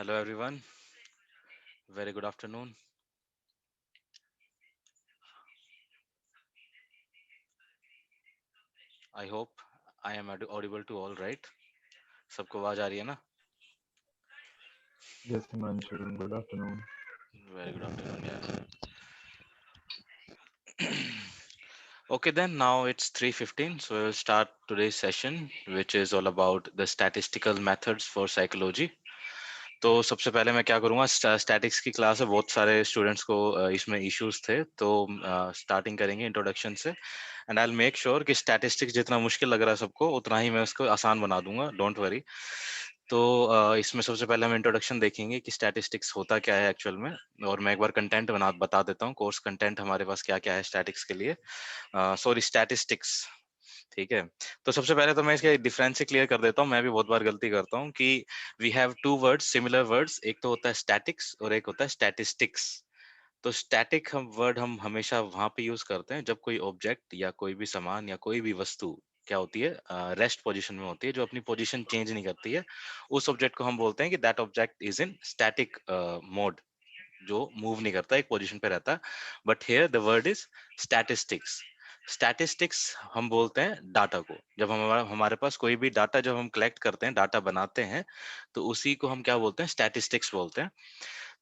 Hello everyone, very good afternoon. I hope I am audible to all, right? सबको आवाज आ रही है ना? Yes, Himanshu, good afternoon. Very good afternoon, yeah. Okay then, now it's 3:15, so we'll start today's session, which is all about the statistical methods for psychology. तो सबसे पहले मैं क्या करूंगा, स्टैटिक्स की क्लास है, बहुत सारे स्टूडेंट्स को इसमें इश्यूज थे, तो स्टार्टिंग करेंगे इंट्रोडक्शन से and I will make sure कि स्टैटिस्टिक्स जितना मुश्किल लग रहा है सबको उतना ही मैं उसको आसान बना दूंगा, डोंट वरी। तो इसमें सबसे पहले हम इंट्रोडक्शन देखेंगे कि स्टैटिस्टिक्स होता क्या है एक्चुअल में, और मैं एक बार कंटेंट बता देता हूँ, कोर्स कंटेंट हमारे पास क्या क्या है स्टैटिक्स के लिए। सॉरी, स्टैटिस्टिक्स, ठीक है। तो सबसे पहले तो मैं इसके डिफरेंस से क्लियर कर देता हूँ, मैं भी बहुत बार गलती करता हूँ कि we have two words, similar words, एक तो होता है स्टैटिक्स और एक होता है स्टैटिस्टिक्स। तो स्टैटिक हम वर्ड हम हमेशा वहां पे यूज करते हैं जब कोई ऑब्जेक्ट या कोई भी सामान या कोई भी वस्तु क्या होती है, रेस्ट पोजीशन में होती है, जो अपनी पोजीशन चेंज नहीं करती है, उस ऑब्जेक्ट को हम बोलते हैं कि that object is in static mode, जो मूव नहीं करता, एक पोजीशन पे रहता है। But here the word is statistics. Statistics हम बोलते हैं डाटा को, जब हमारा हमारे पास कोई भी डाटा जब हम कलेक्ट करते हैं, डाटा बनाते हैं, तो उसी को हम क्या बोलते हैं, स्टैटिस्टिक्स बोलते हैं।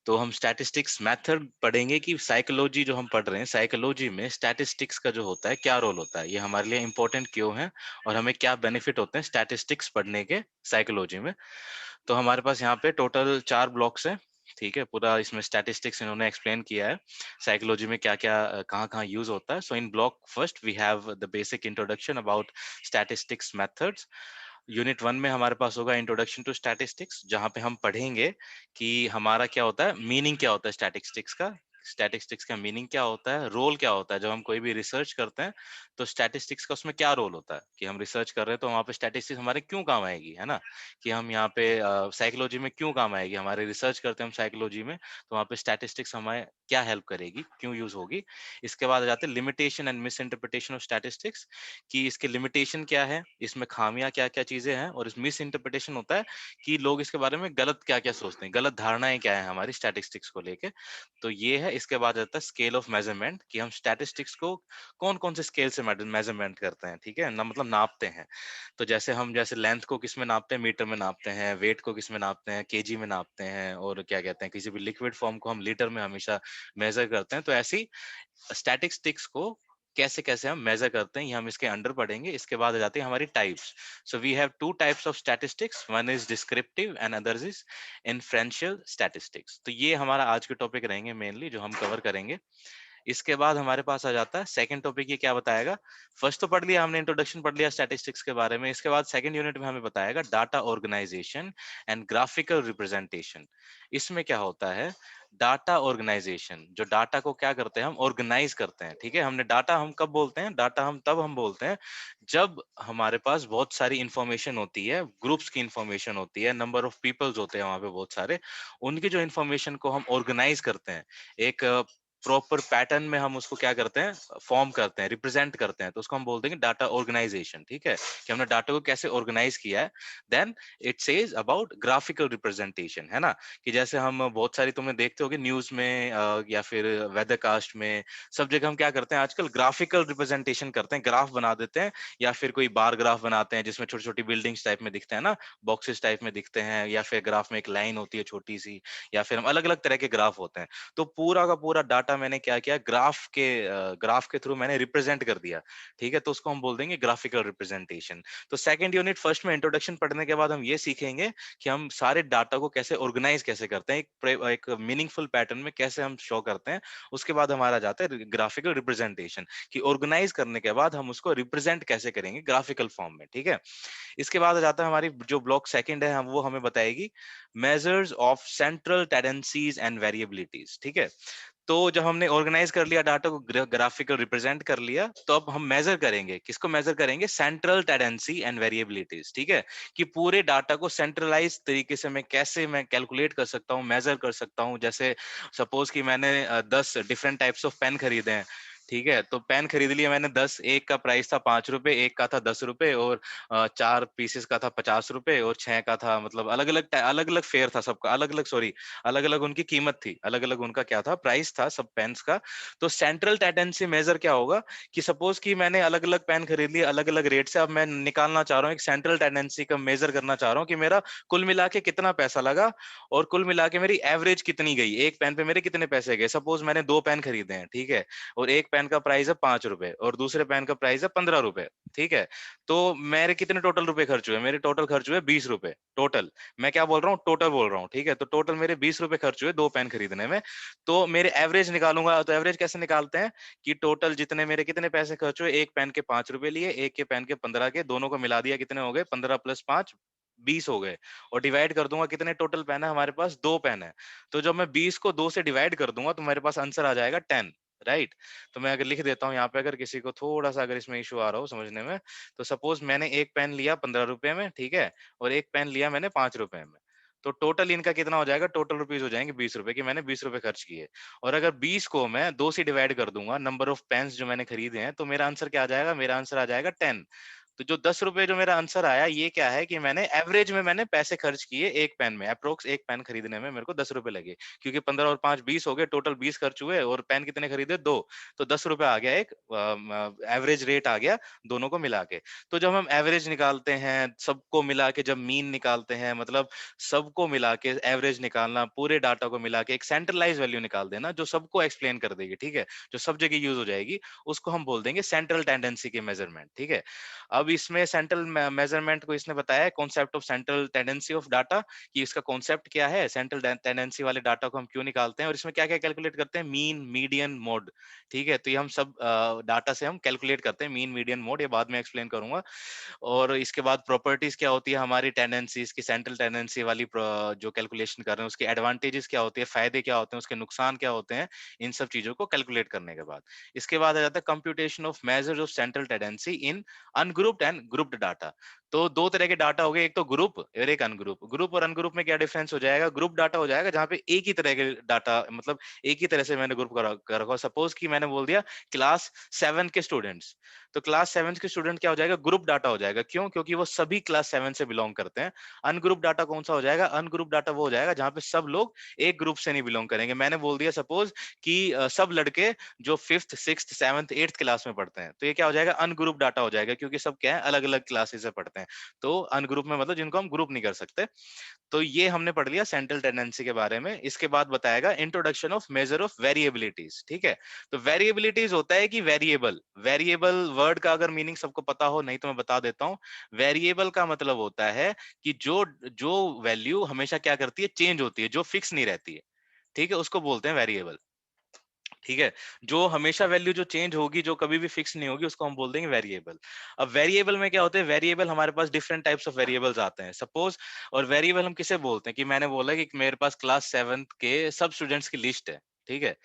तो हम स्टैटिस्टिक्स मेथड पढ़ेंगे कि साइकोलॉजी जो हम पढ़ रहे हैं, साइकोलॉजी में स्टैटिस्टिक्स का जो होता है क्या रोल होता है, ये हमारे लिए इंपॉर्टेंट क्यों है, और हमें क्या बेनिफिट होते हैं स्टैटिस्टिक्स पढ़ने के साइकोलॉजी में। तो हमारे पास यहाँ पे टोटल 4 ब्लॉक्स है, ठीक है। पूरा इसमें स्टैटिस्टिक्स इन्होंने एक्सप्लेन किया है, साइकोलॉजी में क्या क्या कहाँ कहाँ यूज होता है। So in block first we have the basic introduction about statistics methods. Unit 1 में हमारे पास होगा इंट्रोडक्शन टू स्टैटिस्टिक्स, जहाँ पे हम पढ़ेंगे कि हमारा क्या होता है, मीनिंग क्या होता है स्टैटिस्टिक्स का, स्टैटिस्टिक्स का मीनिंग क्या होता है, रोल क्या होता है। जब हम कोई भी रिसर्च करते हैं तो स्टैटिस्टिक्स का उसमें क्या रोल होता है, कि हम रिसर्च कर रहे हैं तो वहाँ पे स्टैटिस्टिक्स हमारे क्यों काम आएगी, है ना। कि हम यहाँ पे साइकोलॉजी में क्यों काम आएगी, हमारे रिसर्च करते हैं हम साइकोलॉजी में, तो वहाँ पे स्टैटिस्टिक्स हमें क्या हेल्प करेगी, क्यों यूज होगी। इसके बाद आ जाते हैं limitation and misinterpretation of statistics, कि इसके लिमिटेशन क्या है, इसमें खामियां क्या क्या चीजें हैं, और इस मिस इंटरप्रिटेशन होता है कि लोग इसके बारे में गलत क्या क्या सोचते हैं, गलत धारणाएं क्या है हमारी स्टैटिस्टिक्स को लेके। तो ये है। इसके बाद आता है स्केल ऑफ मेजरमेंट, कि हम स्टैटिस्टिक्स को कौन कौन से स्केल से मेजरमेंट करते हैं, ठीक है ना, मतलब नापते हैं। तो जैसे हम जैसे लेंथ को किस में नापते हैं, मीटर में नापते हैं, वेट को किस में नापते हैं, केजी में नापते हैं, और क्या कहते हैं, किसी भी लिक्विड फॉर्म को हम लीटर में हमेशा मेजर करते हैं। तो ऐसी स्टैटिस्टिक्स को कैसे कैसे हम मेजर करते हैं, ये हम इसके अंडर पढ़ेंगे। इसके बाद आ जाती है हमारी types. So we have two types of statistics, one is descriptive and others is inferential statistics. तो ये हमारा आज के टॉपिक रहेंगे मेनली, जो हम कवर करेंगे। इसके बाद हमारे पास आ जाता है सेकंड टॉपिक, ये क्या बताएगा। फर्स्ट तो पढ़ लिया हमने, इंट्रोडक्शन पढ़ लिया स्टैटिस्टिक्स के बारे में। इसके बाद सेकंड यूनिट में हमें बताएगा data organization and graphical representation. इसमें क्या होता है, डाटा ऑर्गेनाइजेशन, जो डाटा को क्या करते हैं, हम ऑर्गेनाइज करते हैं, ठीक है। हमने डाटा हम कब बोलते हैं, डाटा हम तब हम बोलते हैं जब हमारे पास बहुत सारी इंफॉर्मेशन होती है, ग्रुप्स की इंफॉर्मेशन होती है, नंबर ऑफ पीपल्स होते हैं वहां पे बहुत सारे, उनकी जो इंफॉर्मेशन को हम ऑर्गेनाइज करते हैं, एक प्रॉपर पैटर्न में हम उसको क्या करते हैं, फॉर्म करते हैं, रिप्रेजेंट करते हैं, तो उसको हम बोलते हैं डाटा ऑर्गेनाइजेशन, ठीक है, कि हमने डाटा को कैसे ऑर्गेनाइज किया है। Then it says about graphical representation, है ना, कि जैसे हम बहुत सारी तुमने देखते होगे न्यूज में या फिर वेदरकास्ट में, सब जगह हम क्या करते हैं आजकल, ग्राफिकल रिप्रेजेंटेशन करते हैं, ग्राफ बना देते हैं, या फिर कोई बार ग्राफ बनाते हैं जिसमें छोटी छोटी बिल्डिंग्स टाइप में दिखते हैं ना, बॉक्सेस टाइप में दिखते हैं, या फिर ग्राफ में एक लाइन होती है छोटी सी, या फिर हम अलग अलग तरह के ग्राफ होते हैं। तो पूरा का पूरा डाटा मैंने क्या किया, ग्राफ के थ्रू मैंने रिप्रेजेंट कर दिया, ठीक है। तो उसको हम बोल देंगे ग्राफिकल रिप्रेजेंटेशन। तो सेकंड यूनिट फर्स्ट में इंट्रोडक्शन पढ़ने के बाद हम ये सीखेंगे कि हम सारे डाटा को कैसे ऑर्गेनाइज कैसे करते हैं, एक मीनिंगफुल पैटर्न में कैसे हम शो करते हैं। उसके बाद हमारा जाता है ग्राफिकल रिप्रेजेंटेशन, कि ऑर्गेनाइज करने के बाद हम उसको रिप्रेजेंट कैसे करेंगे ग्राफिकल फॉर्म में, ठीक है। इसके बाद आ जाता है हमारी जो ब्लॉक सेकंड है, हम वो हमें बताएगी measures of central tendencies and variabilities, ठीक है। तो जब हमने ऑर्गेनाइज कर लिया डाटा को, ग्राफिकल रिप्रेजेंट कर लिया, तो अब हम मेजर करेंगे, किसको मेजर करेंगे, सेंट्रल टेंडेंसी एंड वेरिएबिलिटीज, ठीक है। कि पूरे डाटा को सेंट्रलाइज तरीके से मैं कैसे मैं कैलकुलेट कर सकता हूँ, मेजर कर सकता हूँ। जैसे सपोज कि मैंने 10 डिफरेंट टाइप्स ऑफ पेन खरीदे हैं, ठीक है, तो पेन खरीद लिया मैंने 10, एक का प्राइस था 5 रुपए, एक का था 10 रुपए, और 4 पीसेस का था 50 रुपए, और 6 का था, मतलब अलग अलग फेयर था सबका, अलग अलग, सॉरी, अलग अलग उनकी कीमत थी, अलग अलग उनका क्या था, प्राइस था सब पेन्स का। तो सेंट्रल टेंडेंसी मेजर क्या होगा कि सपोज कि मैंने अलग अलग पेन खरीद लिए अलग अलग रेट से, अब मैं निकालना चाह रहा हूँ एक सेंट्रल टेंडेंसी का, मेजर करना चाह रहा हूँ कि मेरा कुल मिला के कितना पैसा लगा और कुल मिला के मेरी एवरेज कितनी गई, एक पेन पे मेरे कितने पैसे गए। सपोज मैंने 2 पेन खरीदे हैं, ठीक है, और एक पेन का प्राइस है 5 रुपए और दूसरे पेन का प्राइस है 15 रुपए, ठीक है, तो मेरे कितने टोटल रुपए खर्च हुए, मेरे टोटल खर्च हुए 20 रुपए टोटल। मैं क्या बोल रहा हूँ, टोटल बोल रहा हूँ, ठीक है, तो टोटल मेरे 20 रुपए खर्च हुए 2 पेन खरीदने में। तो मेरे एवरेज निकालूंगा, तो एवरेज कैसे निकालते हैं कि टोटल जितने मेरे कितने पैसे खर्च हुए, एक पेन के 5 रुपए लिए, एक के पेन के 15 के, दोनों को मिला दिया, कितने हो गए, 15 + 5, 20 हो गए। और डिवाइड कर दूंगा, कितने टोटल पेन है हमारे पास, 2 पेन है। तो जब मैं 20 को 2 से डिवाइड कर दूंगा तो मेरे पास आंसर आ जाएगा 10, राइट। तो मैं अगर लिख देता हूँ यहाँ पे, अगर किसी को थोड़ा सा अगर इसमें इशू आ रहा हो समझने में, तो सपोज मैंने एक पेन लिया 15 रुपए में, ठीक है, और एक पेन लिया मैंने 5 रुपए में, तो टोटल इनका कितना हो जाएगा, टोटल रुपीज हो जाएंगे 20 रुपए की, मैंने 20 रुपए खर्च किए। और अगर 20 को मैं 2 से डिवाइड कर दूंगा, नंबर ऑफ पेन्स जो मैंने खरीदे हैं, तो मेरा आंसर क्या आ जाएगा, मेरा आंसर आ जाएगा 10। तो जो 10 रुपए जो मेरा आंसर आया, ये क्या है कि मैंने एवरेज में मैंने पैसे खर्च किए एक पेन में, अप्रोक्स एक पेन खरीदने में मेरे को 10 रुपए लगे, क्योंकि 15 और 5 20 हो गए, टोटल 20 खर्च हुए, और पेन कितने खरीदे, 2। तो 10 रुपए आ गया, एक एवरेज रेट आ गया दोनों को मिला के। तो जब हम एवरेज निकालते हैं, सबको मिला के जब मीन निकालते हैं, मतलब सबको मिला के एवरेज निकालना, पूरे डाटा को मिला के एक सेंट्रलाइज वैल्यू निकाल देना जो सबको एक्सप्लेन कर देगी, ठीक है, जो सब जगह यूज हो जाएगी, उसको हम बोल देंगे सेंट्रल टेंडेंसी की मेजरमेंट, ठीक है। अब इसमें सेंट्रल मेजरमेंट को इसने बताया है concept of central tendency of data, कि इसका कॉन्सेप्ट क्या है, सेंट्रल टेंडेंसी वाले डाटा को हम क्यों निकालते हैं, और इसमें क्या क्या कैलकुलेट करते हैं, मीन, मीडियन, मोड, ठीक है। तो ये हम सब डाटा से हम कैलकुलेट करते हैं, मीन, मीडियन, मोड, ये बाद में एक्सप्लेन करूंगा। और इसके बाद प्रॉपर्टीज क्या होती है हमारी टेंडेंसीज की, सेंट्रल टेंडेंसी वाली जो कैलकुलेशन कर रहे हैं, उसके एडवांटेजेस क्या होती है, फायदे क्या होते हैं, उसके नुकसान क्या होते हैं, इन सब चीजों को कैलकुलेट करने के बाद इसके बाद आ जाता है computation of measures of central tendency in ungrouped and grouped data. तो दो तरह के डाटा हो गए, एक तो ग्रुप और एक अनग्रुप। ग्रुप और अनग्रुप में क्या डिफरेंस हो जाएगा, ग्रुप डाटा हो जाएगा जहां पे एक ही तरह के डाटा, मतलब एक ही तरह से मैंने ग्रुप कर रखा, सपोज कि मैंने बोल दिया क्लास 7 के स्टूडेंट्स, तो क्लास 7 के स्टूडेंट क्या हो जाएगा, ग्रुप डाटा हो जाएगा, क्यों, क्योंकि वो सभी क्लास 7 से बिलोंग करते हैं। अनग्रुप डाटा कौन सा हो जाएगा, अनग्रुप डाटा वो हो जाएगा जहां पे सब लोग एक ग्रुप से नहीं बिलोंग करेंगे। मैंने बोल दिया सपोज कि सब लड़के जो 5th 6th 7th 8th class में पढ़ते हैं, तो ये क्या हो जाएगा, अनग्रुप डाटा हो जाएगा, क्योंकि सब क्या है, अलग अलग क्लासेस से पढ़ते हैं। तो अनग्रुप में मतलब जिनको हम ग्रुप नहीं कर सकते। तो ये हमने पढ़ लिया सेंट्रल टेंडेंसी के बारे में। इसके बाद बताएगा इंट्रोडक्शन ऑफ मेजर ऑफ वेरिएबिलिटीज, ठीक है। तो वेरिएबिलिटीज होता है कि वेरिएबल, वेरिएबल वर्ड का अगर मीनिंग सबको पता हो, नहीं तो मैं बता देता हूं। वेरिएबल का मतलब होता है कि जो जो वैल्यू हमेशा क्या करती है, चेंज होती है, जो फिक्स नहीं रहती है, ठीक है, उसको बोलते हैं वेरिएबल, ठीक है। जो हमेशा वैल्यू जो चेंज होगी, जो कभी भी फिक्स नहीं होगी, उसको हम बोल देंगे वेरिएबल। अब वेरिएबल में क्या होता है, वेरिएबल हमारे पास डिफरेंट टाइप्स ऑफ वेरिएबल्स आते हैं, सपोज। और वेरिएबल हम किसे बोलते हैं, कि मैंने बोला कि मेरे पास क्लास 7 के सब स्टूडेंट्स की लिस्ट है, ठीक है।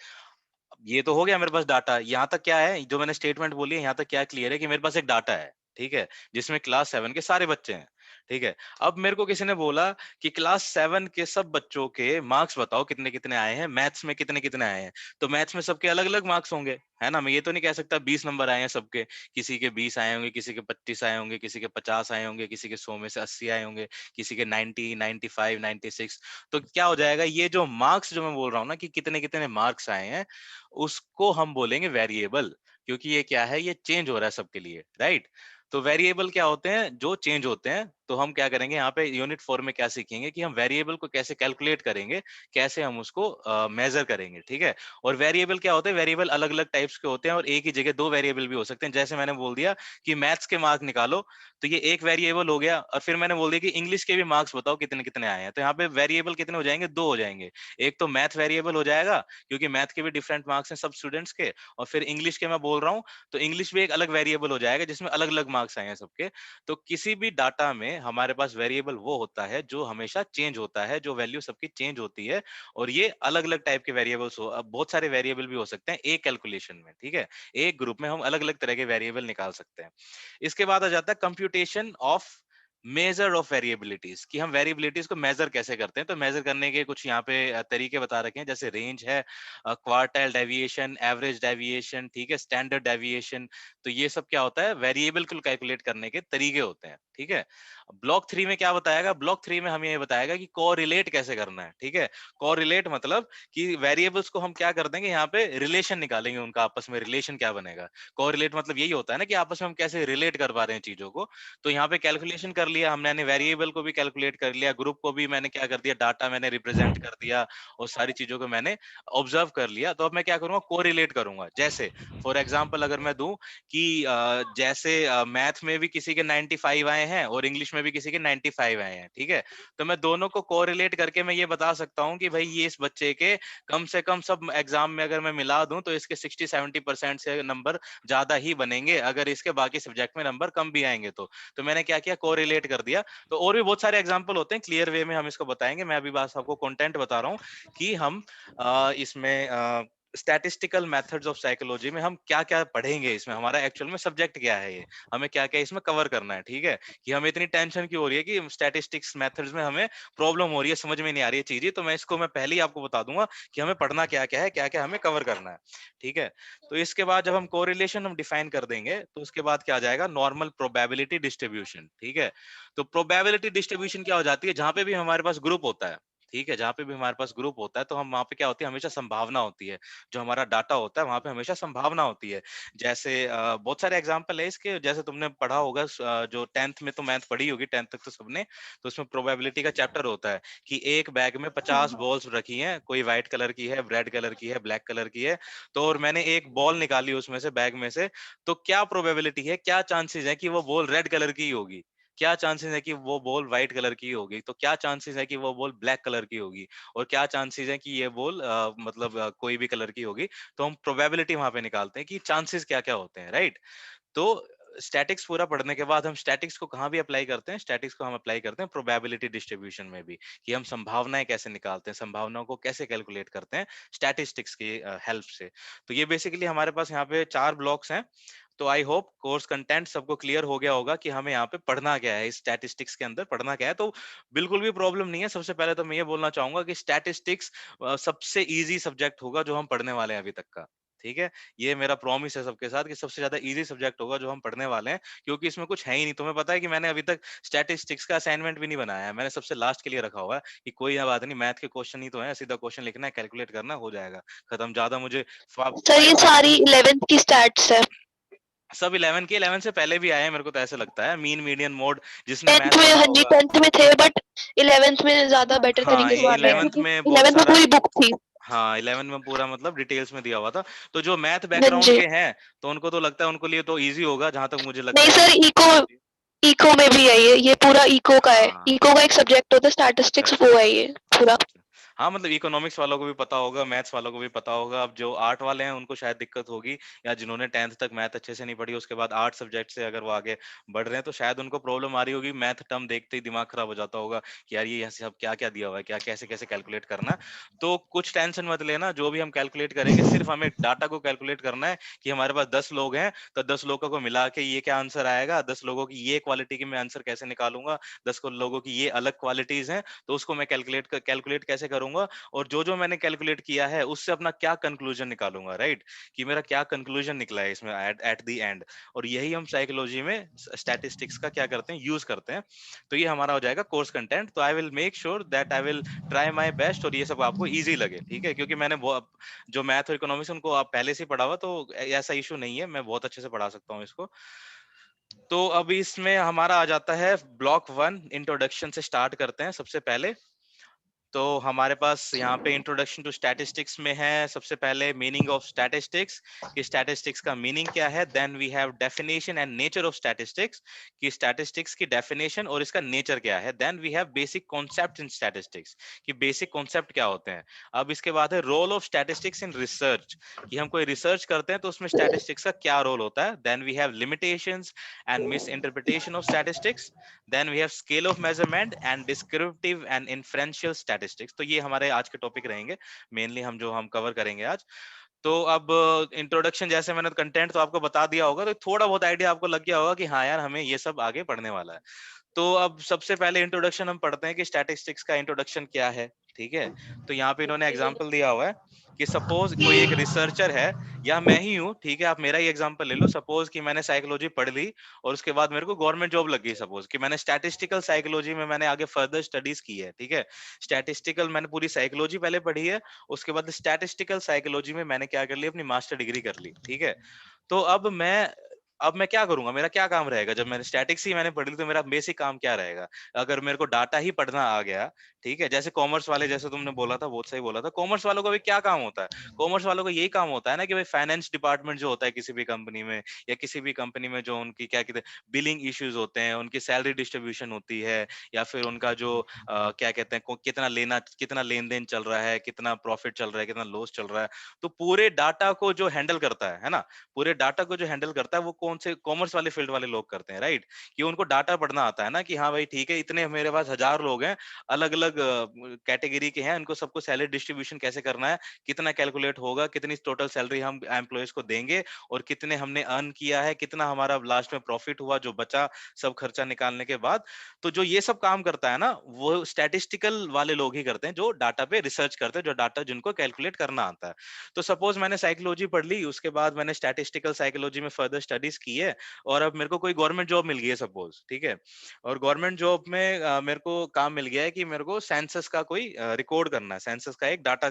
ये तो हो गया मेरे पास डाटा, यहाँ तक क्या है, जो मैंने स्टेटमेंट बोली है यहाँ तक क्या क्लियर है कि मेरे पास एक डाटा है, ठीक है, जिसमें क्लास 7 के सारे बच्चे हैं, ठीक है। अब मेरे को किसी ने बोला कि क्लास 7 के सब बच्चों के मार्क्स बताओ कितने कितने आए हैं, मैथ्स में कितने कितने आए हैं। तो मैथ्स में सबके अलग अलग मार्क्स होंगे, है ना, मैं ये तो नहीं कह सकता 20 नंबर आए हैं सबके, किसी के 20 आए होंगे, किसी के 25 आए होंगे, किसी के 50 आए होंगे, किसी के 100 में से 80 आए होंगे, किसी के 90 95 96। तो क्या हो जाएगा, ये जो मार्क्स जो मैं बोल रहा हूँ ना कि कितने कितने मार्क्स आए हैं, उसको हम बोलेंगे वेरिएबल, क्योंकि ये क्या है, ये चेंज हो रहा है सबके लिए, राइट। तो वेरिएबल क्या होते हैं, जो चेंज होते हैं। तो हम क्या करेंगे यहाँ पे यूनिट 4 में क्या सीखेंगे कि हम वेरिएबल को कैसे कैलकुलेट करेंगे, कैसे हम उसको मेजर करेंगे, ठीक है। और वेरिएबल क्या होते हैं, वेरिएबल अलग अलग टाइप्स के होते हैं, और एक ही जगह दो वेरिएबल भी हो सकते हैं। जैसे मैंने बोल दिया कि मैथ्स के मार्क निकालो, तो ये एक वेरिएबल हो गया। और फिर मैंने बोल दिया कि इंग्लिश के भी मार्क्स बताओ कितने कितने आए हैं, तो यहाँ पे वेरिएबल कितने हो जाएंगे, दो हो जाएंगे। एक तो मैथ वेरिएबल हो जाएगा, क्योंकि मैथ के भी डिफरेंट मार्क्स हैं सब स्टूडेंट्स के। और फिर इंग्लिश के मैं बोल रहा हूँ, तो इंग्लिश भी एक अलग वेरिएबल हो जाएगा जिसमें अलग अलग मार्क्स आए हैं सबके। तो किसी भी डाटा में हमारे पास वेरिएबल वो होता है जो हमेशा चेंज होता है, जो वैल्यू सबकी चेंज होती है। और ये अलग अलग टाइप के वेरिएबल्स हो, अब बहुत सारे वेरिएबल भी हो सकते हैं एक कैलकुलेशन में, ठीक है। एक ग्रुप में हम अलग अलग तरह के वेरिएबल निकाल सकते हैं। इसके बाद आ जाता है कंप्यूटेशन ऑफ मेजर ऑफ वेरिएबिलिटीज, कि हम वेरिएबिलिटीज को मेजर कैसे करते हैं। तो मेजर करने के कुछ यहाँ पे तरीके बता रखे हैं, जैसे रेंज है, क्वार्टाइल डेविएशन, एवरेज डेविएशन, ठीक है, स्टैंडर्ड डेविएशन। तो ये सब क्या होता है, वेरिएबल को कैलकुलेट करने के तरीके होते हैं, ठीक है। ब्लॉक 3 में क्या बताएगा, ब्लॉक 3 में हमें ये बताएगा कि कोरिलेट कैसे करना है, ठीक है। कोरिलेट मतलब कि वेरिएबल्स को हम क्या कर देंगे, यहाँ पे रिलेशन निकालेंगे, उनका आपस में रिलेशन क्या बनेगा। कोरिलेट मतलब यही होता है ना कि आपस में हम कैसे रिलेट कर पा रहे हैं चीजों को। तो यहाँ पे कैलकुलेशन कर लिया हमने, वेरिएबल को भी कैलकुलेट कर लिया, ग्रुप को भी मैंने क्या कर दिया, डाटा मैंने रिप्रेजेंट कर दिया, और सारी चीजों को मैंने ऑब्जर्व कर लिया। तो अब मैं क्या करूंगा, कोरिलेट करूंगा। जैसे फॉर एग्जांपल अगर मैं दूं कि जैसे मैथ में भी किसी के 95 आए हैं और इंग्लिश में भी किसी के 95 आए हैं, ठीक है। तो मैं दोनों को कोरिलेट करके मैं ये बता सकता हूँ कि भाई ये इस बच्चे के कम से कम सब एग्जाम में अगर मैं मिला दूं तो इसके 60-70% से नंबर ज्यादा ही बनेंगे, अगर इसके बाकी सब्जेक्ट में नंबर कम भी आएंगे तो मैंने क्या किया, कोरिलेट कर दिया। तो और भी बहुत सारे एग्जांपल होते हैं, क्लियर वे में हम इसको बताएंगे। मैं अभी बस आपको कंटेंट बता रहा हूँ कि हम इसमें स्टैटिस्टिकल मेथड्स ऑफ साइकोलॉजी में हम क्या क्या पढ़ेंगे, इसमें हमारा एक्चुअल में सब्जेक्ट क्या है, ये हमें क्या क्या इसमें कवर करना है, ठीक है। कि हमें इतनी टेंशन क्यों हो रही है कि स्टैटिस्टिक्स मेथड्स में हमें प्रॉब्लम हो रही है, समझ में नहीं आ रही है चीजें। तो मैं इसको मैं पहले ही आपको बता दूंगा कि हमें पढ़ना क्या क्या है, क्या क्या हमें कवर करना है, ठीक है। तो इसके बाद जब हम कोरिलेशन हम डिफाइन कर देंगे तो उसके बाद क्या आ जाएगा, नॉर्मल प्रोबेबिलिटी डिस्ट्रीब्यूशन, ठीक है। तो प्रोबेबिलिटी डिस्ट्रीब्यूशन क्या हो जाती है, जहां पे भी हमारे पास ग्रुप होता है, ठीक है, जहां पे भी हमारे पास ग्रुप होता है तो हम वहां पे क्या होती है, हमेशा संभावना होती है। जो हमारा डाटा होता है वहां पे हमेशा संभावना होती है। जैसे बहुत सारे एग्जांपल है इसके, जैसे तुमने पढ़ा होगा जो 10th में तो मैथ पढ़ी होगी, 10th तक तो सबने। तो उसमें प्रोबेबिलिटी का चैप्टर होता है कि एक बैग में 50 हाँ। बॉल्स रखी हैं, कोई व्हाइट कलर की है, रेड कलर की है, ब्लैक कलर की है। तो और मैंने एक बॉल निकाली उसमें से, बैग में से। तो क्या प्रोबेबिलिटी है, क्या चांसेस है कि वो बॉल रेड कलर की होगी, क्या चांसेस है कि वो बॉल व्हाइट कलर की होगी, तो क्या चांसेस है कि वो बॉल ब्लैक कलर की होगी, और क्या चांसेस है कि ये बॉल मतलब कोई भी कलर की होगी। तो हम प्रोबेबिलिटी वहां पे निकालते हैं कि चांसेस क्या क्या होते हैं, राइट। तो स्टैटिक्स पूरा पढ़ने के बाद हम स्टैटिक्स को कहाँ भी अप्लाई करते हैं, स्टैटिक्स को हम अप्लाई करते हैं प्रोबेबिलिटी डिस्ट्रीब्यूशन में भी, कि हम संभावनाएं कैसे निकालते हैं, संभावनाओं को कैसे कैलकुलेट करते हैं स्टैटिस्टिक्स की हेल्प से। तो ये बेसिकली हमारे पास यहाँ पे 4 ब्लॉक्स हैं। तो आई होप कोर्स कंटेंट सबको क्लियर हो गया होगा कि हमें यहाँ पे पढ़ना क्या है, इस स्टैटिस्टिक्स के अंदर पढ़ना क्या है। तो बिल्कुल भी प्रॉब्लम नहीं है। सबसे पहले तो मैं ये बोलना चाहूंगा कि स्टैटिस्टिक्स सबसे इजी सब्जेक्ट होगा जो हम पढ़ने वाले हैं अभी तक का, ठीक है। ये मेरा प्रॉमिस है सबके साथ कि सबसे ज्यादा इजी सब्जेक्ट होगा जो हम पढ़ने वाले हैं, क्योंकि इसमें कुछ है ही नहीं। तुम्हें पता है कि मैंने अभी तक स्टैटिस्टिक्स का असाइनमेंट भी नहीं बनाया है, मैंने सबसे लास्ट के लिए रखा हुआ है कि कोई बात नहीं, मैथ के क्वेश्चन ही तो है, सीधा क्वेश्चन लिखना है, कैलकुलेट करना, हो जाएगा, खत्म। ज्यादा मुझे सर ये 5 सारी 11th की स्टैट्स है। सब 11 के 11 से पहले भी आए हैं, मेरे को तो ऐसे लगता है। मीन मीडियन मोड जिसने 10th मैथ में, पढ़ा हाँ जी होगा। 10th में थे, बट 11th में ज्यादा बेटर हाँ, तरीके से दिए हैं 11th क्योंकि में बहुत 11th में सारा। पूरी बुक थी। हाँ, 11 में पूरा मतलब डिटेल्स में दिया हुआ था। तो जो मैथ हाँ बैकग्राउंड जी। के हैं तो उनको तो लगता है, उनको लिए तो इजी होगा, जहां तक मुझे लगता नहीं है कि सर, इको इको में भी है ये पूरा इको का है। हाँ। इको का एक सब्जेक्ट होता है अच्छा स्टैटिस्टिक्स, अच्छा वो है ये पूरा। अच्छा अच्छा। हाँ, मतलब इकोनॉमिक्स वालों को भी पता होगा, मैथ्स वालों को भी पता होगा। अब जो आर्ट वाले हैं उनको शायद दिक्कत होगी, या जिन्होंने 10th तक मैथ अच्छे से नहीं पढ़ी, उसके बाद आर्ट सब्जेक्ट से अगर वो आगे बढ़ रहे हैं तो शायद उनको प्रॉब्लम आ रही होगी। मैथ टर्म देखते ही दिमाग खराब हो जाता होगा कि यार ये सब क्या क्या दिया हुआ है, क्या कैसे कैसे कैलकुलेट करना है। तो कुछ टेंशन मत लेना, जो भी हम कैलकुलेट करेंगे सिर्फ हमें डाटा को कैलकुलेट करना है कि हमारे पास 10 लोग हैं, तो 10 लोगों को मिला के ये क्या आंसर आएगा, 10 लोगों की ये क्वालिटी की मैं आंसर कैसे निकालूंगा, 10 लोगों की ये अलग क्वालिटीज हैं, तो उसको मैं कैलकुलेट कैसे करूंगा, और जो जो मैंने कैलकुलेट किया है उससे अपना क्या कंक्लूजन निकालूंगा, राइट। कि मेरा क्या कंक्लूजन निकला है इसमें एट द एंड। और यही हम साइकोलॉजी में स्टैटिस्टिक्स का क्या करते हैं, यूज करते हैं। तो ये हमारा हो जाएगा कोर्स कंटेंट। तो I will make sure that I will try my best और ये सब आपको इजी लगे, ठीक है। क्योंकि मैंने जो मैथ और इकोनॉमिक्स उनको आप पहले से पढ़ा हुआ, तो ऐसा इशू नहीं है, मैं बहुत अच्छे से पढ़ा सकता हूँ इसको। तो अब इसमें हमारा आ जाता है ब्लॉक 1, इंट्रोडक्शन से स्टार्ट करते हैं सबसे पहले। तो हमारे पास यहाँ पे इंट्रोडक्शन टू स्टैटिस्टिक्स में है सबसे पहले मीनिंग ऑफ स्टैटिस्टिक्स, कि स्टैटिस्टिक्स का मीनिंग क्या है। Then we have definition and nature of statistics, कि स्टैटिस्टिक्स की डेफिनेशन और इसका नेचर क्या है। Then we have basic concept in statistics, कि बेसिक कॉन्सेप्ट क्या होते हैं। अब इसके बाद है role of statistics in research, कि हम कोई रिसर्च करते हैं तो उसमें स्टैटिस्टिक्स का क्या रोल होता है। Then we have limitations and misinterpretation of statistics. Then we have scale of measurement and descriptive and inferential statistics. तो ये हमारे आज के टॉपिक रहेंगे, मेनली हम कवर करेंगे आज। तो अब इंट्रोडक्शन जैसे मैंने कंटेंट तो आपको बता दिया होगा, तो थोड़ा बहुत आइडिया आपको लग गया होगा कि हाँ यार हमें ये सब आगे पढ़ने वाला है। तो अब सबसे पहले इंट्रोडक्शन हम पढ़ते हैं कि स्टैटिस्टिक्स का इंट्रोडक्शन क्या है, ठीक है। तो यहाँ पे इन्होंने एग्जांपल दिया हुआ है कि सपोज कोई एक रिसर्चर है, या मैं ही हूँ, ठीक है, आप मेरा ही एग्जांपल ले लो। सपोज कि मैंने साइकोलॉजी पढ़ ली और उसके बाद मेरे को गवर्नमेंट जॉब लग गई। सपोज कि मैंने स्टैटिस्टिकल साइकोलॉजी में मैंने आगे फर्दर स्टडीज की है, ठीक है। स्टैटिस्टिकल मैंने पूरी साइकोलॉजी पहले पढ़ी है, उसके बाद स्टैटिस्टिकल साइकोलॉजी में मैंने क्या कर लिया, अपनी मास्टर डिग्री कर ली, ठीक है। तो अब मैं क्या करूंगा, मेरा क्या काम रहेगा? जब मैंने स्टैटिक्स ही मैंने पढ़ ली तो मेरा बेसिक काम क्या रहेगा? अगर मेरे को डाटा ही पढ़ना आ गया, ठीक है, जैसे कॉमर्स वाले, जैसे तुमने बोला था, बहुत सही बोला था, कॉमर्स वालों का भी क्या काम होता है? कॉमर्स वालों का यही काम होता है ना कि भाई फाइनेंस डिपार्टमेंट जो होता है किसी भी कंपनी में, या किसी भी कंपनी में जो उनकी क्या कहते हैं बिलिंग इश्यूज होते हैं, उनकी सैलरी डिस्ट्रीब्यूशन होती है, या फिर उनका जो क्या कहते हैं कितना लेन देन चल रहा है, कितना प्रॉफिट चल रहा है, कितना लॉस चल रहा है, तो पूरे डाटा को जो हैंडल करता है ना, पूरे डाटा को जो हैंडल करता है वो कौन से कॉमर्स वाले फील्ड वाले लोग करते हैं, राइट। कि उनको डाटा पढ़ना आता है ना, कि हाँ भाई ठीक है, इतने मेरे पास 1000 लोग हैं, अलग अलग कैटेगरी के हैं, उनको सबको सैलरी डिस्ट्रीब्यूशन कैसे करना है, कितना कैलकुलेट होगा, कितनी टोटल सैलरी हम एम्प्लॉयज को देंगे, और कितने हमने अर्न किया है, कितना हमारा लास्ट में प्रॉफिट हुआ, जो बचा सब खर्चा निकालने के बाद। तो जो ये सब काम करता है ना, वो स्टैटिस्टिकल वाले लोग ही करते हैं, जो डाटा पे रिसर्च करते हैं, जो डाटा जिनको कैलकुलेट करना आता है। तो सपोज मैंने साइकोलॉजी पढ़ ली, उसके बाद मैंने स्टैटिस्टिकल साइकोलॉजी में फर्दर स्टडीज की है, और अब मेरे को कोई गवर्नमेंट जॉब मिल गई है सपोज, ठीक है। और गवर्नमेंट जॉब में मेरे को काम मिल गया है कि मेरे को सेंसस का कोई रिकॉर्ड करना है, सेंसस का एक डाटा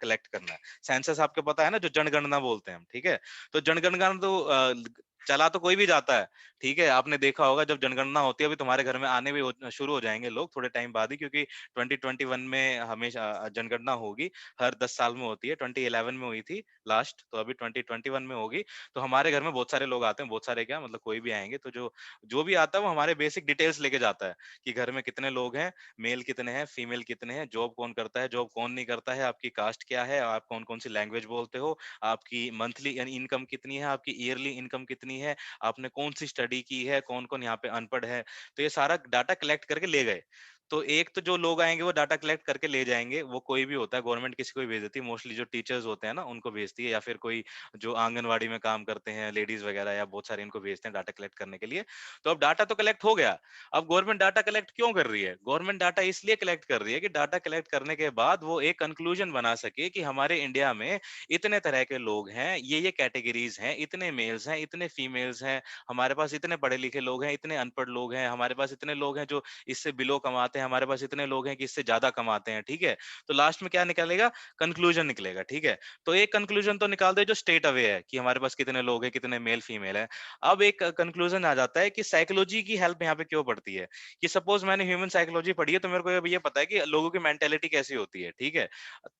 कलेक्ट करना है। सेंसस आपको पता है ना, जो जनगणना बोलते हैं हम, ठीक है। तो जनगणना तो चला तो कोई भी जाता है, ठीक है। आपने देखा होगा जब जनगणना होती है, अभी तुम्हारे घर में आने भी शुरू हो जाएंगे लोग थोड़े टाइम बाद ही, क्योंकि 2021 में हमेशा जनगणना होगी, हर 10 साल में होती है। 2011 में हुई थी लास्ट, तो अभी 2021 में होगी। तो हमारे घर में बहुत सारे लोग आते हैं, बहुत सारे क्या मतलब कोई भी आएंगे, तो जो जो भी आता है वो हमारे बेसिक डिटेल्स लेके जाता है कि घर में कितने लोग हैं, मेल कितने हैं, फीमेल कितने हैं, जॉब कौन करता है, जॉब कौन नहीं करता है, आपकी कास्ट क्या है, आप कौन कौन सी लैंग्वेज बोलते हो, आपकी मंथली इनकम कितनी है, आपकी ईयरली इनकम कितनी है, आपने कौन सी स्टडी की है, कौन कौन यहाँ पे अनपढ़ है। तो ये सारा डाटा कलेक्ट करके ले गए। तो एक तो जो लोग आएंगे वो डाटा कलेक्ट करके ले जाएंगे, वो कोई भी होता है, गवर्नमेंट किसी को भी भेज देती है, मोस्टली जो टीचर्स होते हैं ना उनको भेजती है, या फिर कोई जो आंगनवाड़ी में काम करते हैं लेडीज वगैरह, या बहुत सारे इनको भेजते हैं डाटा कलेक्ट करने के लिए। तो अब डाटा तो कलेक्ट हो गया। अब गवर्नमेंट डाटा कलेक्ट क्यों कर रही है? गवर्नमेंट डाटा इसलिए कलेक्ट कर रही है कि डाटा कलेक्ट करने के बाद वो एक कंक्लूजन बना सके कि हमारे इंडिया में इतने तरह के लोग हैं, ये कैटेगरीज हैं, इतने मेल्स हैं, इतने फीमेल्स हैं, हमारे पास इतने पढ़े लिखे लोग हैं, इतने अनपढ़ लोग हैं, हमारे पास इतने लोग हैं जो इससे बिलो कमाते हैं, हमारे पास इतने लोग हैं कि इससे ज्यादा कमाते हैं, ठीक है। तो लास्ट में क्या निकलेगा? कंक्लूजन निकलेगा, ठीक है। तो एक कंक्लूजन तो निकाल दे जो स्टेट अवे है कि हमारे पास कितने लोग हैं, कितने मेल फीमेल है। अब एक कंक्लूजन आ जाता है कि साइकोलॉजी की हेल्प यहाँ पे क्यों पड़ती है। कि सपोज मैंने ह्यूमन साइकोलॉजी पढ़ी है, तो मेरे को अब ये पता है कि लोगों की मेंटेलिटी कैसी होती है, ठीक है।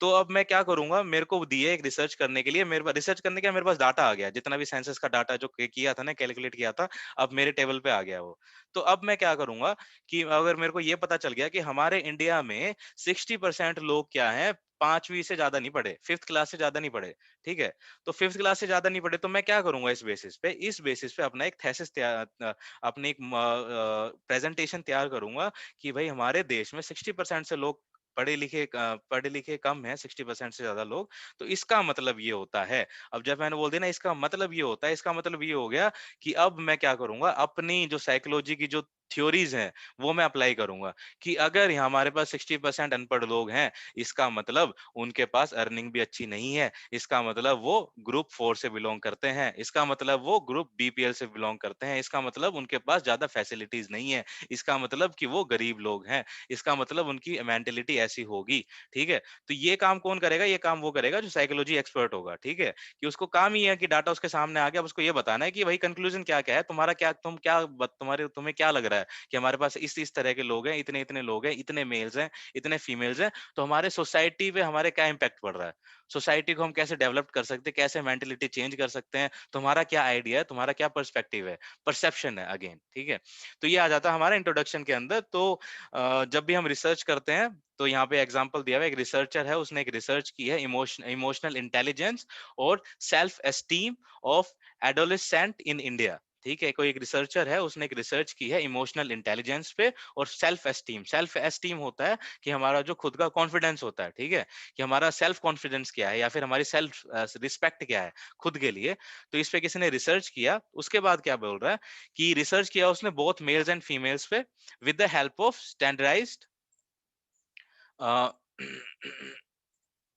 तो अब मैं क्या करूंगा, मेरे को दिए एक रिसर्च करने के लिए, मेरे पास रिसर्च करने के मेरे पास डाटा आ गया, जितना भी सेंसस का डाटा जो किया था ना, कैलकुलेट किया था, अब मेरे टेबल पे आ गया वो। तो अब मैं क्या करूंगा कि अगर मेरे को ये पता चल गया कि हमारे इंडिया में 60% लोग क्या है, पांचवी से ज्यादा नहीं पढ़े, फिफ्थ क्लास से ज्यादा नहीं पढ़े, ठीक है। तो फिफ्थ क्लास से ज्यादा नहीं पढ़े, तो मैं क्या करूंगा, इस बेसिस पे अपना एक थेसिस तैयार, अपनी एक प्रेजेंटेशन तैयार करूंगा कि भाई हमारे देश में 60% से लोग पढ़े लिखे कम है, 60% से ज्यादा लोग। तो इसका मतलब ये होता है, अब जब मैंने बोल दिया ना इसका मतलब ये होता है, इसका मतलब ये हो गया कि अब मैं क्या करूंगा, अपनी जो साइकोलॉजी की जो थ्योरीज हैं वो मैं अप्लाई करूंगा। कि अगर यहाँ हमारे पास 60% अनपढ़ लोग हैं, इसका मतलब उनके पास अर्निंग भी अच्छी नहीं है, इसका मतलब वो ग्रुप 4 से बिलोंग करते हैं, इसका मतलब वो ग्रुप बीपीएल से बिलोंग करते हैं, इसका मतलब उनके पास ज्यादा फैसिलिटीज नहीं है, इसका मतलब कि वो गरीब लोग हैं, इसका मतलब उनकी मेंटेलिटी ऐसी होगी, ठीक है। तो ये काम कौन करेगा? ये काम वो करेगा जो साइकोलॉजी एक्सपर्ट होगा, ठीक है। कि उसको काम ही है कि डाटा उसके सामने आ गया, अब उसको ये बताना है कि भाई कंक्लूजन क्या क्या है तुम्हारा, क्या तुम क्या तुम्हें क्या लग रहा है कि हमारे पास इस तरह के लोग हैं, इतने इतने लोग हैं, इतने मेल्स हैं, इतने फीमेल्स हैं, तो हमारे सोसाइटी पे हमारे क्या इम्पैक्ट पड़ रहा है, सोसाइटी को हम कैसे डेवलप कर सकते हैं, कैसे मेंटेलिटी चेंज कर सकते हैं, तुम्हारा क्या आइडिया है, तुम्हारा क्या पर्सपेक्टिव है, परसेप्शन है अगेन, ठीक है। तो ये आ जाता है हमारा इंट्रोडक्शन के अंदर। तो जब भी हम रिसर्च करते हैं, तो यहाँ पे एग्जांपल दिया हुआ है, एक रिसर्चर है, उसने एक रिसर्च की है, इमोशनल इंटेलिजेंस और self esteem of adolescent in India. ठीक है, कोई एक रिसर्चर है, उसने एक रिसर्च की है इमोशनल इंटेलिजेंस पे और सेल्फ एस्टीम। सेल्फ एस्टीम होता है कि हमारा जो खुद का कॉन्फिडेंस होता है, ठीक है, कि हमारा सेल्फ कॉन्फिडेंस क्या है या फिर हमारी सेल्फ रिस्पेक्ट क्या है खुद के लिए। तो इस पे किसी ने रिसर्च किया। उसके बाद क्या बोल रहा है कि रिसर्च किया उसने बोथ मेल्स एंड फीमेल्स पे with the help of standardised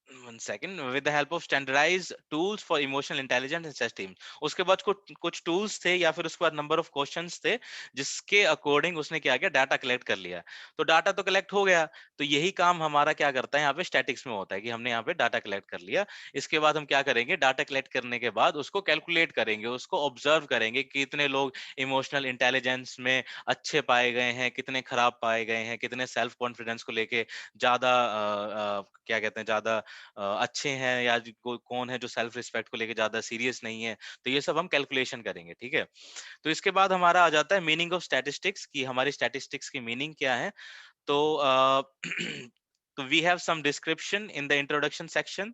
one second, with the help of standardised tools for emotional intelligence and testing. उसके बाद कुछ कुछ टूल्स थे या फिर उसके बाद नंबर ऑफ क्वेश्चंस थे जिसके अकॉर्डिंग उसने क्या किया, डाटा कलेक्ट कर लिया। तो डाटा तो कलेक्ट हो गया, तो यही काम हमारा क्या करता है यहाँ पे स्टैटिक्स में होता है कि हमने यहाँ पे डाटा कलेक्ट कर लिया। इसके बाद हम क्या करेंगे, डाटा कलेक्ट करने के बाद उसको कैलकुलेट करेंगे, उसको ऑब्जर्व करेंगे कि कितने लोग इमोशनल इंटेलिजेंस में अच्छे पाए गए हैं, कितने खराब पाए गए हैं, कितने सेल्फ कॉन्फिडेंस को लेके ज्यादा क्या कहते हैं, ज्यादा अच्छे हैं, या कौन है जो सेल्फ रिस्पेक्ट को लेके ज्यादा सीरियस नहीं है। तो ये सब हम कैलकुलेशन करेंगे, ठीक है। तो इसके बाद हमारा आ जाता है मीनिंग ऑफ स्टैटिस्टिक्स, की हमारी स्टैटिस्टिक्स की मीनिंग क्या है। तो तो we have some description in the introduction section.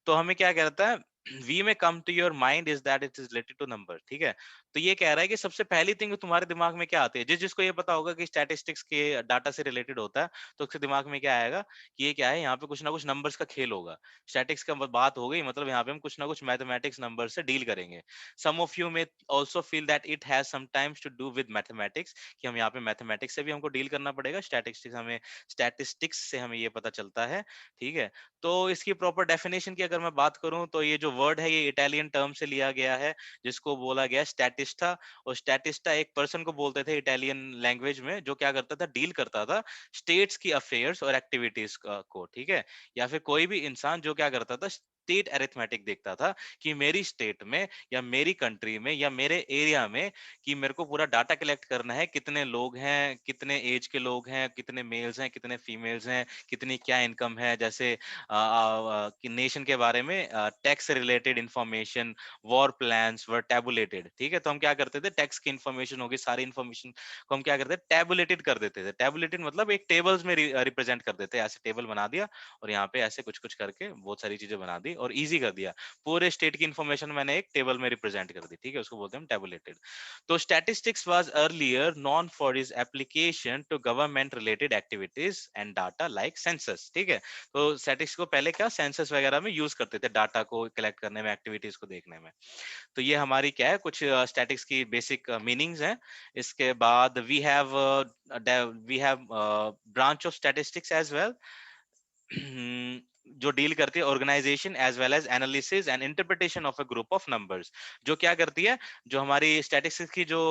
तो हमें क्या कहता है, we may come to your mind is that it is related to number, ठीक है। तो ये कह रहा है कि सबसे पहली थिंग तुम्हारे दिमाग में क्या आती है, जिसको ये पता होगा कि स्टैटिस्टिक्स के डाटा से रिलेटेड होता है, तो उसके दिमाग में क्या आएगा कि ये क्या है, यहाँ पे कुछ ना कुछ नंबर्स का खेल होगा। स्टैटिक्स का बात हो गई, मतलब यहाँ पे हम कुछ ना कुछ मैथमेटिक्स नंबर से डील करेंगे। Some of you may also feel that it has sometimes to do with mathematics, कि हम यहाँ पे मैथमेटिक्स से भी हमको डील करना पड़ेगा। स्टैटिस्टिक्स से हमें ये पता चलता है, ठीक है। तो इसकी प्रॉपर डेफिनेशन की अगर मैं बात करूं, तो ये जो वर्ड है ये इटालियन टर्म से लिया गया है, जिसको बोला गया स्टैटिस्टा। और स्टैटिस्टा एक पर्सन को बोलते थे इटालियन लैंग्वेज में, जो क्या करता था, डील करता था स्टेट्स की अफेयर्स और एक्टिविटीज को, ठीक है। या फिर कोई भी इंसान जो क्या करता था, स्टेट अरिथमेटिक देखता था कि मेरी स्टेट में या मेरी कंट्री में या मेरे एरिया में, कि मेरे को पूरा डाटा कलेक्ट करना है, कितने लोग हैं, कितने एज के लोग हैं, कितने मेल्स हैं, कितने फीमेल्स हैं, कितनी क्या इनकम है, जैसे कि नेशन के बारे में tax related information, war plans were tabulated, ठीक है। तो हम क्या करते थे, टैक्स की इंफॉर्मेशन होगी, सारी इंफॉर्मेशन को हम क्या करते थे, टैबुलेटेड कर देते थे। टैबुलेटेड मतलब एक टेबल्स में रिप्रेजेंट कर देते, ऐसे टेबल बना दिया और यहाँ पे ऐसे कुछ कुछ करके बहुत सारी चीजें बना दी और इजी कर दिया। पूरे स्टेट की इंफॉर्मेशन मैंने एक टेबल में रिप्रेजेंट कर दी, ठीक है, उसको बोलते हैं टैबुलेटेड। तो statistics was earlier known for its application to government related activities and data like census, ठीक है। तो statistics को पहले क्या सेंसस वगैरह में यूज करते थे, डाटा को कलेक्ट करने में, एक्टिविटीज को देखने में। तो ये हमारी क्या है, कुछ स्टैटिक्स की बेसिक मीनिंग्स हैं। इसके बाद we have branch of statistics as well, जो डील करती है organisation as well as analysis and interpretation of a group of numbers. जो क्या करती है, जो हमारी स्टैटिस्टिक्स की जो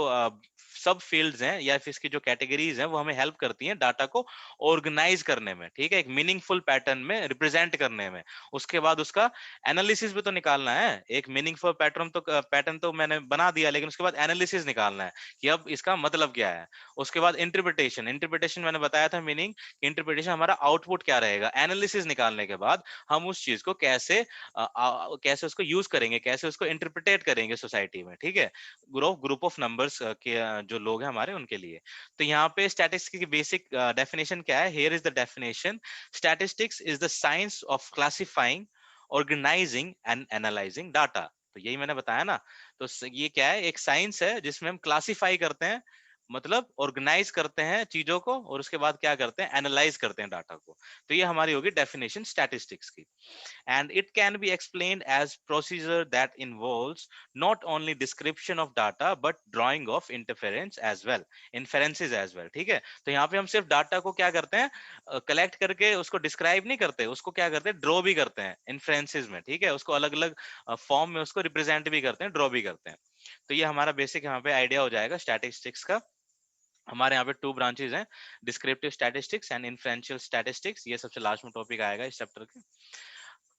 सब फील्ड्स हैं या फिर इसकी जो कैटेगरीज हैं, वो हमें हेल्प करती हैं डाटा को ऑर्गेनाइज करने में, ठीक है, एक मीनिंगफुल पैटर्न में रिप्रेजेंट करने में। उसके बाद उसका एनालिसिस भी तो निकालना है। एक मीनिंगफुल पैटर्न तो मैंने बना दिया, लेकिन उसके बाद एनालिसिस निकालना है कि अब इसका मतलब क्या है। उसके बाद इंटरप्रिटेशन, इंटरप्रिटेशन मैंने बताया था मीनिंग, इंटरप्रिटेशन हमारा आउटपुट क्या रहेगा। एनालिसिस निकालने के बाद हम उस चीज को कैसे उसको यूज करेंगे, कैसे उसको इंटरप्रिटेट करेंगे सोसाइटी में, ठीक है, ग्रुप ऑफ नंबर्स के जो लोग हैं हमारे उनके लिए। तो यहाँ पे स्टैटिस्टिक्स की बेसिक डेफिनेशन क्या है, here is the definition. Statistics is the science of classifying, organising and analysing data. तो यही मैंने बताया ना। तो ये क्या है, एक साइंस है जिसमें हम क्लासिफाई करते हैं, मतलब ऑर्गेनाइज करते हैं चीजों को, और उसके बाद क्या करते हैं, एनालाइज करते हैं डाटा को। तो ये हमारी होगी डेफिनेशन स्टैटिस्टिक्स की। And it can be explained as procedure that involves not only description of data but drawing of inferences as well, ठीक है। तो यहाँ पे हम सिर्फ डाटा को क्या करते हैं, कलेक्ट करके उसको डिस्क्राइब नहीं करते, उसको क्या करते हैं, ड्रॉ भी करते हैं इन्फ्रेंसेस में, ठीक है। उसको अलग अलग फॉर्म में उसको रिप्रेजेंट भी करते हैं, ड्रॉ भी करते हैं। तो ये हमारा बेसिक यहाँ पे आइडिया हो जाएगा स्टैटिस्टिक्स का। हमारे यहाँ पे 2 ब्रांचेस हैं, descriptive statistics and inferential statistics. ये सबसे लास्ट में टॉपिक आएगा इस चैप्टर के।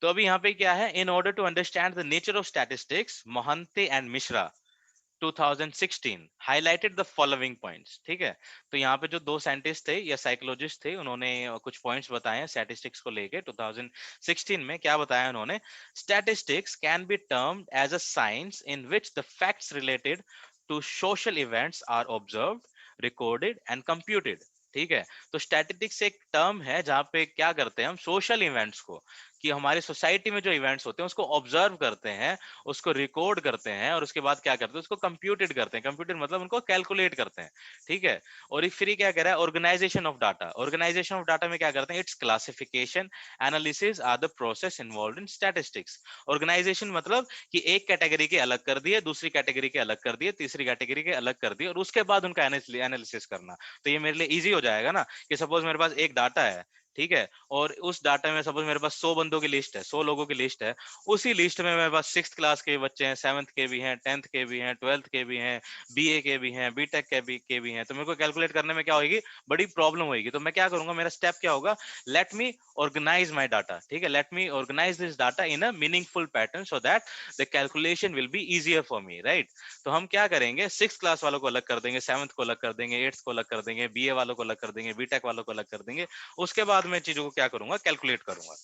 तो अभी यहाँ पे क्या है, in order to understand the nature of statistics, Mohanty and Mishra 2016 highlighted the following points, ठीक है। तो यहाँ पे जो 2 साइंटिस्ट थे या साइकोलॉजिस्ट थे, उन्होंने कुछ पॉइंट्स बताए हैं स्टैटिस्टिक्स को लेके। 2016 में क्या बताया उन्होंने, statistics can be termed as a science in which the facts related to social events are observed, recorded and computed, ठीक है। तो स्टैटिस्टिक्स एक टर्म है जहाँ पे क्या करते हैं हम, सोशल इवेंट्स को कि हमारी सोसाइटी में जो इवेंट्स होते हैं उसको ऑब्जर्व करते हैं, उसको रिकॉर्ड करते हैं और उसके बाद क्या करते हैं, उसको कंप्यूटेड करते हैं। कंप्यूटेड मतलब उनको कैलकुलेट करते हैं, ठीक है। और फिर ये क्या कह रहा है, organisation of data. Organisation of data में क्या करते हैं, it's classification analysis are the process involved in statistics. Organisation मतलब कि एक कैटेगरी के अलग कर दिए, दूसरी कैटेगरी के अलग कर दिए, तीसरी कैटेगरी के अलग कर दिए और उसके बाद उनका एनालिसिस करना। तो ये मेरे लिए इजी हो जाएगा ना कि सपोज मेरे पास एक डाटा है, ठीक है, और उस डाटा में सपोज मेरे पास 100 बंदों की लिस्ट है, 100 लोगों की लिस्ट है। उसी लिस्ट में मेरे पास 6th क्लास के बच्चे हैं, 7th के भी हैं, 10th के भी हैं, 12th के भी हैं, बीए के भी हैं, बीटेक के भी हैं। तो मेरे को कैलकुलेट करने में क्या होगी, बड़ी प्रॉब्लम होगी। तो मैं क्या करूंगा, मेरा स्टेप क्या होगा, let me organise my data, ठीक है, let me organise this data in a meaningful pattern so that the calculation will be easier for me, right. तो हम क्या करेंगे, 6th क्लास वालों को अलग कर देंगे, 7th को अलग कर देंगे, 8th को अलग कर देंगे, बीए वालों को अलग कर देंगे, बीटेक वालों को अलग कर देंगे। उसके बाद मैं चीजों को क्या करूंगा, कैलकुलेट करूंगा।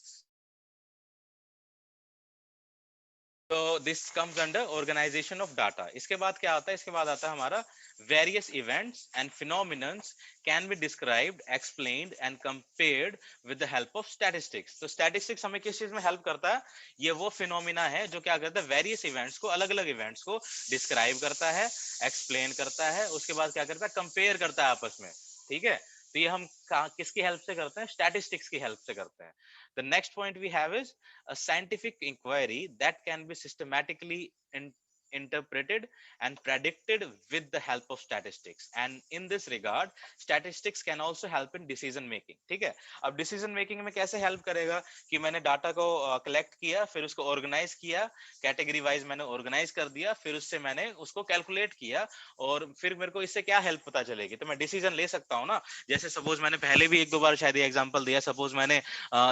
तो this comes under organisation of data. इसके बाद क्या आता है, इसके बाद आता है हमारा various events and phenomenons can be described, explained and compared with the help of statistics. तो स्टैटिस्टिक्स हमें किस चीज में हेल्प करता है, ये वो फिनोमिना है जो क्या करता है, वेरियस इवेंट्स को, अलग अलग इवेंट्स को डिस्क्राइब करता है, एक्सप्लेन करता है, उसके बाद क्या करता है, कंपेयर करता है आपस में, ठीक है। तो ये हम किसकी हेल्प से करते हैं, स्टैटिस्टिक्स की हेल्प से करते हैं। The next point we have is a scientific inquiry that can be systematically interpreted and predicted with the help of statistics, and in this regard statistics can also help in decision making, ठीक है। अब decision making में कैसे help करेगा कि मैंने data को collect किया, फिर उसको ऑर्गेनाइज किया, कैटेगरी वाइज मैंने ऑर्गेनाइज कर दिया, फिर उससे मैंने उसको कैलकुलेट किया और फिर मेरे को इससे क्या हेल्प पता चलेगी, तो मैं डिसीजन ले सकता हूँ ना। जैसे सपोज मैंने पहले भी एक दो बार शायद ये एग्जांपल दिया, सपोज मैंने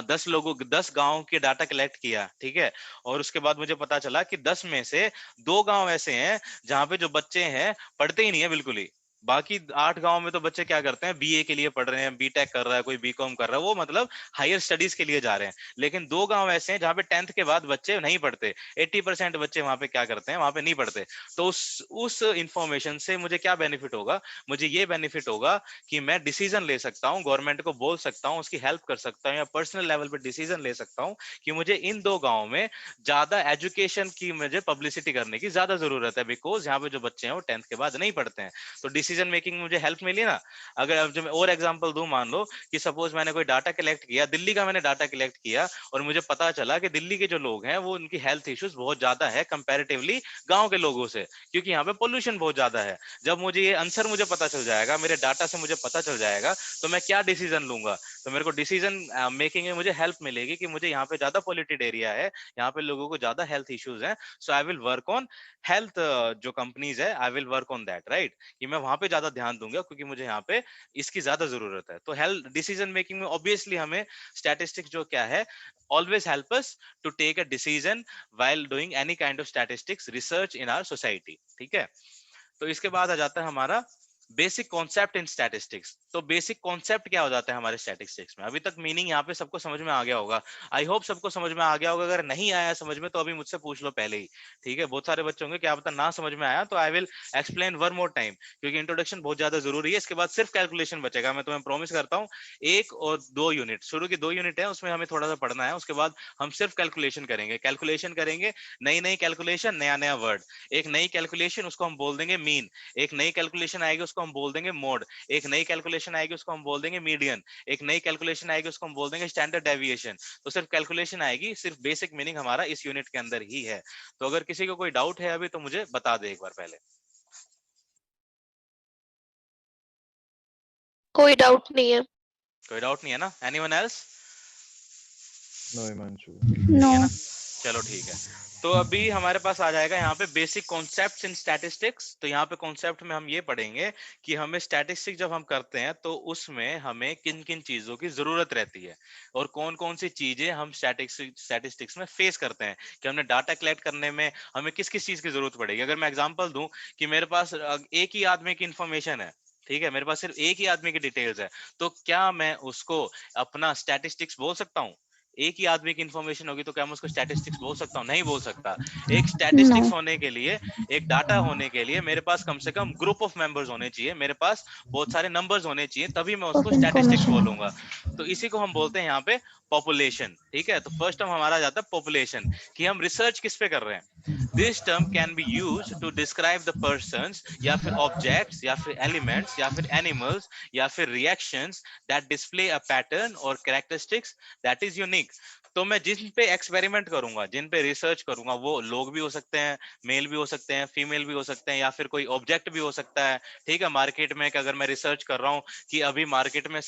10 गांव के डाटा कलेक्ट किया, ठीक है, और उसके बाद मुझे पता चला कि 10 में से 2 गांव ऐसे हैं जहां पे जो बच्चे हैं पढ़ते ही नहीं है बिल्कुल ही। बाकी 8 गांव में तो बच्चे क्या करते हैं, बीए के लिए पढ़ रहे हैं, बीटेक कर रहा है, कोई बीकॉम कर रहा है, वो मतलब हायर स्टडीज के लिए जा रहे हैं। लेकिन 2 गांव ऐसे हैं जहां पे 10th के बाद बच्चे नहीं पढ़ते, 80% बच्चे वहां पे क्या करते हैं, वहां पे नहीं पढ़ते। तो उस इंफॉर्मेशन से मुझे क्या बेनिफिट होगा, मुझे ये बेनिफिट होगा कि मैं डिसीजन ले सकता हूं, गवर्नमेंट को बोल सकता हूं, उसकी हेल्प कर सकता हूं, या पर्सनल लेवल पे डिसीजन ले सकता हूं कि मुझे इन 2 गांवों में ज्यादा एजुकेशन की मुझे पब्लिसिटी करने की ज्यादा जरूरत है, बिकॉज यहाँ पे जो बच्चे हैं वो 10th के बाद नहीं पढ़ते हैं। तो डिसीजन मेकिंग में मुझे हेल्प मिली ना। अगर अब जो मैं और एग्जांपल दूं, मान लो कि सपोज मैंने कोई डाटा कलेक्ट किया, दिल्ली का मैंने डाटा कलेक्ट किया और मुझे पता चला कि दिल्ली के जो लोग हैं वो उनकी हेल्थ इश्यूज बहुत ज्यादा है कंपैरेटिवली गांव के लोगों से, क्योंकि यहाँ पे पोल्यूशन बहुत ज्यादा है। जब मुझे ये आंसर मुझे पता चल जाएगा, मेरे डाटा से मुझे पता चल जाएगा, तो मैं क्या डिसीजन लूंगा, तो मेरे को डिसीजन मेकिंग में मुझे हेल्प मिलेगी कि मुझे यहाँ पे ज्यादा पॉल्यूटेड एरिया है, यहाँ पे लोगों को ज्यादा हेल्थ इश्यूज हैं, so I will work on health, जो कंपनीज है I will work on that, right. कि मैं वहां पे ज्यादा ध्यान दूंगा क्योंकि मुझे यहाँ पे इसकी ज्यादा जरूरत है। तो हेल्थ डिसीजन मेकिंग में ऑब्वियसली हमें स्टैटिस्टिक्स जो क्या है, always help us to take a decision while doing any kind of statistics research in our society, ठीक है। तो इसके बाद आ जाता है हमारा बेसिक कॉन्सेप्ट इन स्टैटिस्टिक्स। तो बेसिक कॉन्सेप्ट क्या हो जाता है हमारे स्टैटिस्टिक्स में, अभी तक मीनिंग यहाँ पे सबको समझ में आ गया होगा, आई होप सबको समझ में आ गया होगा। अगर नहीं आया समझ में तो अभी मुझसे पूछ लो पहले ही, ठीक है। बहुत सारे बच्चे होंगे क्या पता ना समझ में आया, तो I will explain one more time, क्योंकि इंट्रोडक्शन बहुत ज्यादा जरूरी है। इसके बाद सिर्फ कैलकुलेशन बचेगा, मैं तुम्हें प्रॉमिस करता हूँ। 1 और 2 यूनिट, शुरू की 2 यूनिट है, उसमें हमें थोड़ा सा पढ़ना है, उसके बाद हम सिर्फ कैलकुलेशन करेंगे। कैलकुलेशन करेंगे, नई नई कैलकुलेशन, नया नया वर्ड। एक नई कैलकुलेशन उसको हम बोल देंगे मीन, एक नई कैलकुलेशन आएगी उसको हम बोल देंगे मोड, एक नई कैलकुलेशन आएगी उसको हम बोल देंगे मीडियन, एक नई कैलकुलेशन आएगी उसको हम बोल देंगे स्टैंडर्ड डेविएशन। तो सिर्फ कैलकुलेशन आएगी, सिर्फ बेसिक मीनिंग हमारा इस यूनिट के अंदर ही है। तो अगर किसी को कोई डाउट है अभी तो मुझे बता दे एक बार पहले। कोई डाउट नहीं है। कोई डाउट नहीं है ना, एनीवन एल्स? No, Himanshu. नहीं है नो। ना, चलो ठीक है। तो अभी हमारे पास आ जाएगा यहाँ पे बेसिक कॉन्सेप्ट्स इन स्टैटिस्टिक्स। तो यहाँ पे कॉन्सेप्ट में हम ये पढ़ेंगे कि हमें स्टैटिस्टिक्स जब हम करते हैं तो उसमें हमें किन किन चीजों की जरूरत रहती है और कौन कौन सी चीजें हम स्टैटिस्टिक्स में फेस करते हैं, कि हमने डाटा कलेक्ट करने में हमें किस किस चीज की जरूरत पड़ेगी। अगर मैं एग्जांपल दूं कि मेरे पास एक ही आदमी की इंफॉर्मेशन है, ठीक है, मेरे पास सिर्फ एक ही आदमी की डिटेल्स है, तो क्या मैं उसको अपना स्टैटिस्टिक्स बोल सकता हूँ? एक ही आदमी की इंफॉर्मेशन होगी तो क्या मैं उसको स्टैटिस्टिक्स बोल सकता हूँ? नहीं बोल सकता। एक स्टैटिस्टिक्स होने के लिए, एक डाटा होने के लिए मेरे पास कम से कम ग्रुप ऑफ मेंबर्स होने चाहिए, मेरे पास बहुत सारे नंबर्स होने चाहिए, तभी मैं उसको स्टैटिस्टिक्स बोलूंगा। तो इसी को हम बोलते हैं यहाँ पे पॉपुलेशन। ठीक है, तो फर्स्ट टर्म हमारा जाता है पॉपुलेशन, कि हम रिसर्च किस पे कर रहे हैं। This term can be use to describe the persons, या फिर ऑब्जेक्ट्स, या फिर एलिमेंट्स, या फिर एनिमल्स, या फिर reactions that display a pattern और कैरेक्टरिस्टिक्स दैट इज यूनिक। तो मैं जिन पे एक्सपेरिमेंट करूंगा, जिन पे रिसर्च करूंगा, वो लोग भी हो सकते हैं, मेल भी हो सकते हैं, फीमेल भी हो सकते हैं, या फिर कोई ऑब्जेक्ट भी हो सकता है। ठीक है, मार्केट में अगर मैं रिसर्च कर रहा हूँ कि अभी मार्केट में